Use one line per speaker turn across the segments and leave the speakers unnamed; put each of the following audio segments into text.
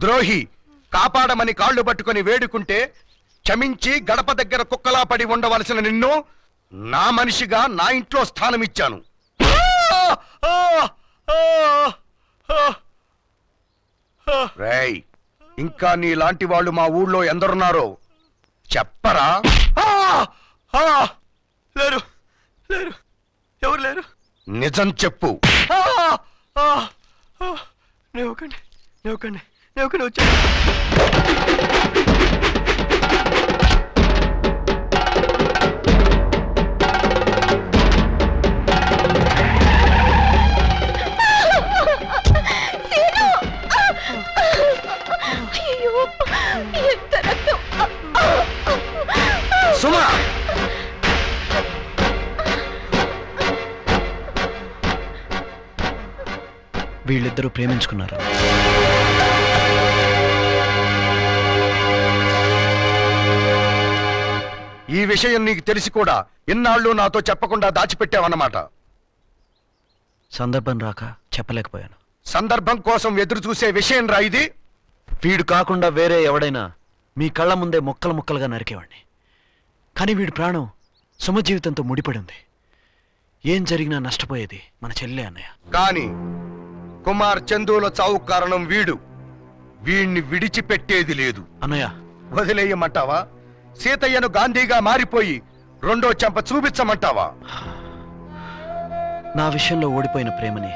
ద్రోహి కాపాడమని కాళ్ళు పట్టుకుని వేడుకుంటే క్షమించి గడప దగ్గర కుక్కలా పడి ఉండవలసిన నిన్ను నా మనిషిగా నా ఇంట్లో స్థానం ఇచ్చాను. రేయ్, ఇంకా నీలాంటి వాళ్ళు మా ఊళ్ళో ఎందరున్నారో చెప్పరా?
లేరు లేరు, ఎవరు లేరు.
నిజం చెప్పు.
నేవకండి నేవకండి నేవకండి వచ్చాను.
సుమా,
వీళ్ళిద్దరూ ప్రేమించుకున్నారు.
ఈ విషయం నీకు తెలిసి కూడా ఇన్నాళ్ళు నాతో చెప్పకుండా దాచిపెట్టావన్నమాట.
సందర్భం రాక చెప్పలేకపోయాను.
సందర్భం కోసం ఎదురు చూసే విషయం రా ఇది.
వీడు కాకుండా వేరే ఎవడైనా మీ కళ్ళ ముందే ముక్కలు ముక్కలుగా నరికేవాడిని. కానీ వీడి ప్రాణం సుమ జీవితంతో ముడిపడి ఉంది. ఏం జరిగినా నష్టపోయేది మన చెల్లె అన్నయ్య.
కానీ కుమార్ చందుల చావు కారణం వీడు. వీణ్ణి విడిచిపెట్టేది లేదు.
అన్నయ్య,
వదిలేయమంటావా? సీతయ్యను గాంధీగా మారిపోయి రెండో చెంప చూపించమంటావా?
నా విషయంలో ఓడిపోయిన ప్రేమని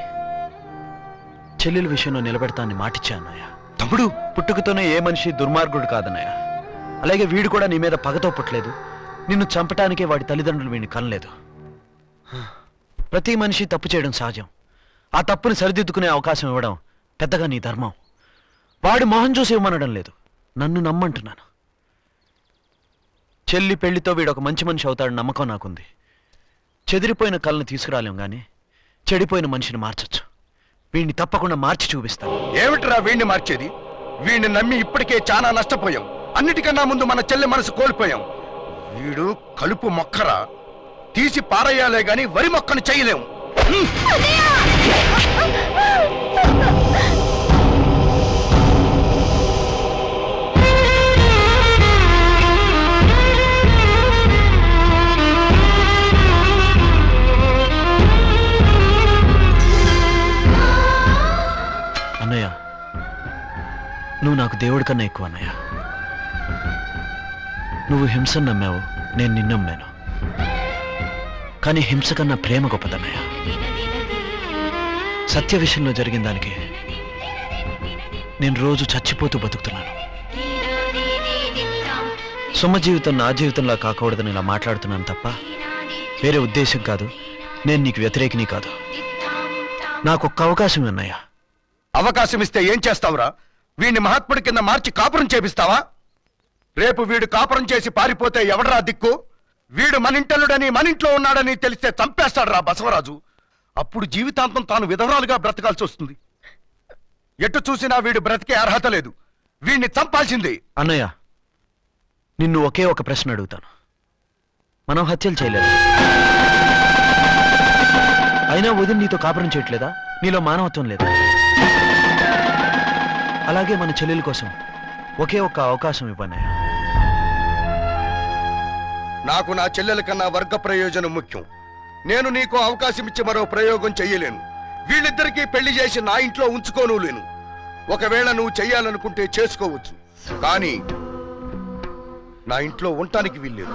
చెల్లెల విషయంలో నిలబెడతాన్ని మాటిచ్చా అన్నయ్య.
తమ్ముడు,
పుట్టుకతోనే ఏ మనిషి దుర్మార్గుడు కాదన్నయ్య. అలాగే వీడు కూడా నీ మీద పగతో పుట్టలేదు. నిన్ను చంపటానికే వాడి తల్లిదండ్రులు వీడిని కనలేదు. ప్రతి మనిషి తప్పు చేయడం సహజం. ఆ తప్పుని సరిదిద్దుకునే అవకాశం ఇవ్వడం పెద్దగా నీ ధర్మం. వాడి మొహం చూసి ఇవ్వమనడం లేదు, నన్ను నమ్మంటున్నాను. చెల్లి పెళ్లితో వీడు ఒక మంచి మనిషి అవుతాడని నమ్మకం నాకుంది. చెదిరిపోయిన కళ్ళని తీసుకురాలేం గాని చెడిపోయిన మనిషిని మార్చొచ్చు. వీడిని తప్పకుండా మార్చి చూపిస్తాను.
ఏమిట్రా వీణ్ణి మార్చేది? వీణ్ణి నమ్మి ఇప్పటికే చాలా నష్టపోయాం. అన్నిటికన్నా ముందు మన చెల్లె మనసు కోల్పోయాం. వీడు కలుపు మొక్కరా, తీసి పారేయాలే గాని వరి మొక్కను చేయలేం.
అన్నయ్య, నువ్వు నాకు దేవుడి కన్నా ఎక్కువ అన్నయ్య. నువ్వు హింసను నమ్మావు, నేను నిన్ను నమ్మాను. కానీ హింస కన్నా ప్రేమ గొప్పదన్నయ్య. సత్య విషయంలో జరిగిన దానికి నేను రోజు చచ్చిపోతూ బతుకుతున్నాను. సుమ జీవితం నా జీవితంలా కాకూడదని ఇలా మాట్లాడుతున్నాను తప్ప వేరే ఉద్దేశం కాదు. నేను నీకు వ్యతిరేకిని కాదు. నాకు ఒక్క అవకాశం అన్నయ్య.
అవకాశం ఇస్తే ఏం చేస్తావురా? వీడిని మహాత్ముడి కింద మార్చి కాపురం చేపిస్తావా? రేపు వీడు కాపురం చేసి పారిపోతే ఎవడరా దిక్కు? వీడు మనింటలుడని మనింట్లో ఉన్నాడని తెలిస్తే చంపేస్తాడురా బసవరాజు. అప్పుడు జీవితాంతం తాను విధవరాలుగా బ్రతకాల్సి వస్తుంది. ఎటు చూసినా వీడు బ్రతికే అర్హత లేదు. వీడిని చంపాల్సిందే.
అన్నయ్య, నిన్ను ఒకే ఒక ప్రశ్న అడుగుతాను. మనం హత్యలు చేయలేదు, అయినా వదిన నీతో కాపురం చేయట్లేదా? నీలో మానవత్వం లేదా? అలాగే మన చెల్లెల కోసం ఒకే ఒక్క అవకాశం ఇవ్వన్నయ్య.
నాకు నా చెల్లెల కన్నా వర్గ ప్రయోజనం ముఖ్యం. నేను నీకు అవకాశం ఇచ్చి మరో ప్రయోగం చెయ్యలేను. వీళ్ళిద్దరికీ పెళ్లి చేసి నా ఇంట్లో ఉంచుకోను లేను. ఒకవేళ నువ్వు చెయ్యాలనుకుంటే చేసుకోవచ్చు, కానీ నా ఇంట్లో ఉండటానికి వీల్లేదు.